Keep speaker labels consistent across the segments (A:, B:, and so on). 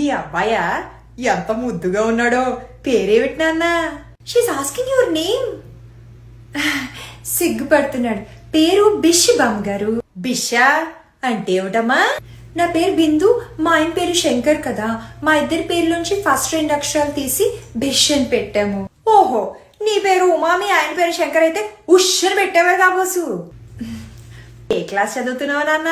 A: మీ అబ్బాయా ఎంత ముద్దుగా ఉన్నాడో. పేరేమిటి నాన్న?
B: She is asking your name. సిగ్గుపడుతున్నాడు. పేరు బిష్ బామ్మగారు.
A: బిషా అంటే ఏమిటమ్మా?
B: నా పేరు బిందు, మా ఆయన పేరు శంకర్ కదా. మా ఇద్దరి పేర్లోంచి ఫస్ట్ 2 అక్షరాలు తీసి బిష్ అని పెట్టాము.
A: ఓహో, నీ పేరు ఉమా, మీ ఆయన పేరు శంకర్ అయితే ఉష్ పెట్టేవారు కాబోసు. ఏ క్లాస్ చదువుతున్నావు నాన్న?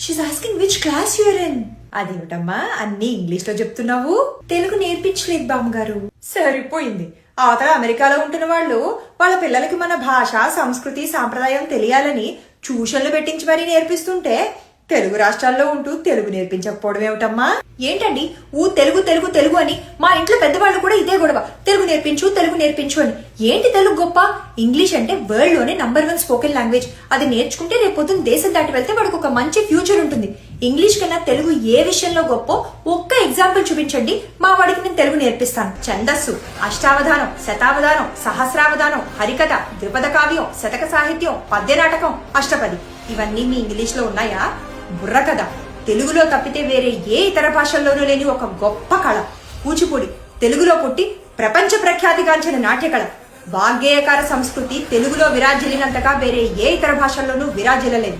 B: She is asking which class you're in.
A: అదేమిటమ్మా అన్ని ఇంగ్లీష్ లో చెప్తున్నావు?
B: తెలుగు నేర్పించలేదు బామ్మగారు.
A: సరిపోయింది. అవతల అమెరికాలో ఉంటున్న వాళ్ళు వాళ్ళ పిల్లలకి మన భాష, సంస్కృతి, సాంప్రదాయం తెలియాలని ట్యూషన్లు పెట్టించి మరీ నేర్పిస్తుంటే తెలుగు రాష్ట్రాల్లో ఉంటూ తెలుగు నేర్పించకపోవడం ఏమిటమ్మా?
B: ఏంటండి తెలుగు తెలుగు తెలుగు అని మా ఇంట్లో పెద్దవాళ్ళు కూడా ఇదే గొడవ. తెలుగు నేర్పించు తెలుగు నేర్పించు అని. ఏంటి తెలుగు గొప్ప? ఇంగ్లీష్ అంటే వరల్డ్ లోనే #1 స్పోకెన్ లాంగ్వేజ్. అది నేర్చుకుంటే రేపొద్దున దేశం దాటి వెళ్తే వాడికి ఒక మంచి ఫ్యూచర్ ఉంటుంది. ఇంగ్లీష్ కన్నా తెలుగు ఏ విషయంలో గొప్ప ఒక్క ఎగ్జాంపుల్ చూపించండి, మా వాడికి నేను తెలుగు నేర్పిస్తాను.
A: ఛందస్సు, అష్టావధానం, శతావధానం, సహస్రావధానం, హరికథ, ద్విపద కావ్యం, శతక సాహిత్యం, పద్య నాటకం, అష్టపది ఇవన్నీ మీ ఇంగ్లీష్ లో ఉన్నాయా? బుర్రకథ తెలుగులో తప్పితే వేరే ఏ ఇతర భాషల్లోనూ లేని ఒక గొప్ప కళ. కూచిపూడి తెలుగులో పుట్టి ప్రపంచ ప్రఖ్యాతిగాంచిన నాట్యకళ. వాగ్గేయకార సంస్కృతి తెలుగులో విరాజిల్లినంతగా వేరే ఏ ఇతర భాషల్లోనూ విరాజిల్లలేదు.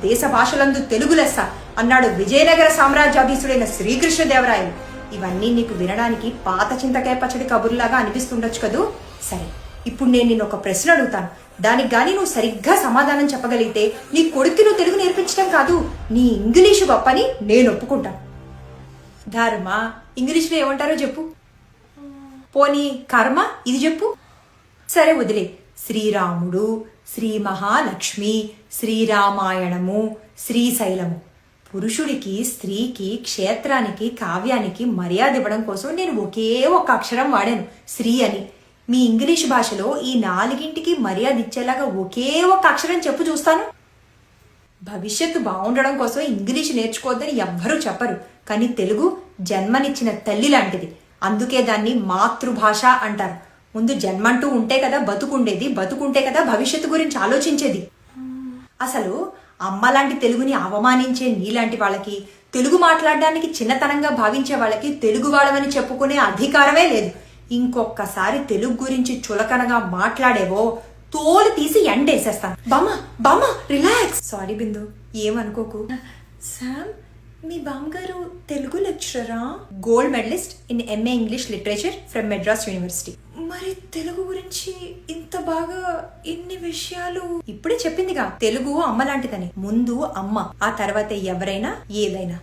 A: దేశ భాషలందు తెలుగు లెస్స అన్నాడు విజయనగర సామ్రాజ్యాధీశుడైన శ్రీకృష్ణదేవరాయలు. ఇవన్నీ నీకు వినడానికి పాత చింతకాయ పచ్చడి కబుర్లాగా అనిపిస్తుండొచ్చు కదూ. సరే, ఇప్పుడు నేను నిన్ను ఒక ప్రశ్న అడుగుతాను. దానికి గాని నువ్వు సరిగ్గా సమాధానం చెప్పగలిగితే నీ కొడుక్కి నువ్వు తెలుగు నేర్పించడం కాదు, నీ ఇంగ్లీషు గొప్పని నేను ఒప్పుకుంటాను. ధర్మ ఇంగ్లీష్లో ఏమంటారో చెప్పు. పోనీ కర్మ ఇది చెప్పు. సరే వదిలే. శ్రీరాముడు, శ్రీ మహాలక్ష్మి, శ్రీరామాయణము, శ్రీశైలము. పురుషుడికి, స్త్రీకి, క్షేత్రానికి, కావ్యానికి మర్యాద ఇవ్వడం కోసం నేను ఒకే ఒక అక్షరం వాడాను, శ్రీ అని. మీ ఇంగ్లీష్ భాషలో ఈ 4ంటికి మర్యాద ఇచ్చేలాగా ఒకే ఒక అక్షరం చెప్పు చూస్తాను. భవిష్యత్తు బాగుండడం కోసం ఇంగ్లీష్ నేర్చుకోవద్దని ఎవ్వరూ చెప్పరు, కానీ తెలుగు జన్మనిచ్చిన తల్లి లాంటిది. అందుకే దాన్ని మాతృభాష అంటారు. ముందు జన్మంటూ ఉంటే కదా బతుకుండేది, బతుకుంటే కదా భవిష్యత్తు గురించి ఆలోచించేది. అసలు అమ్మలాంటి తెలుగుని అవమానించే నీలాంటి వాళ్ళకి, తెలుగు మాట్లాడడానికి చిన్నతనంగా భావించే వాళ్ళకి తెలుగు వాళ్ళమని చెప్పుకునే అధికారమే లేదు. ఇంకొకసారి తెలుగు గురించి చులకనగా మాట్లాడేవో తోలు తీసి ఎండేసేస్తాను. బామ్మ రిలాక్స్. సారీ బిందు, ఏమనుకోకు.
B: శామ్, మీ బామ్మగారు తెలుగు లెక్చరరా?
A: Gold medalist in MA English literature from Madras university.
B: మరి తెలుగు గురించి ఇంత బాగా ఇన్ని విషయాలు
A: ఇప్పుడే చెప్పిందిగా, తెలుగు అమ్మ లాంటిదని. ముందు అమ్మ, ఆ తర్వాత ఎవరైనా ఏదైనా.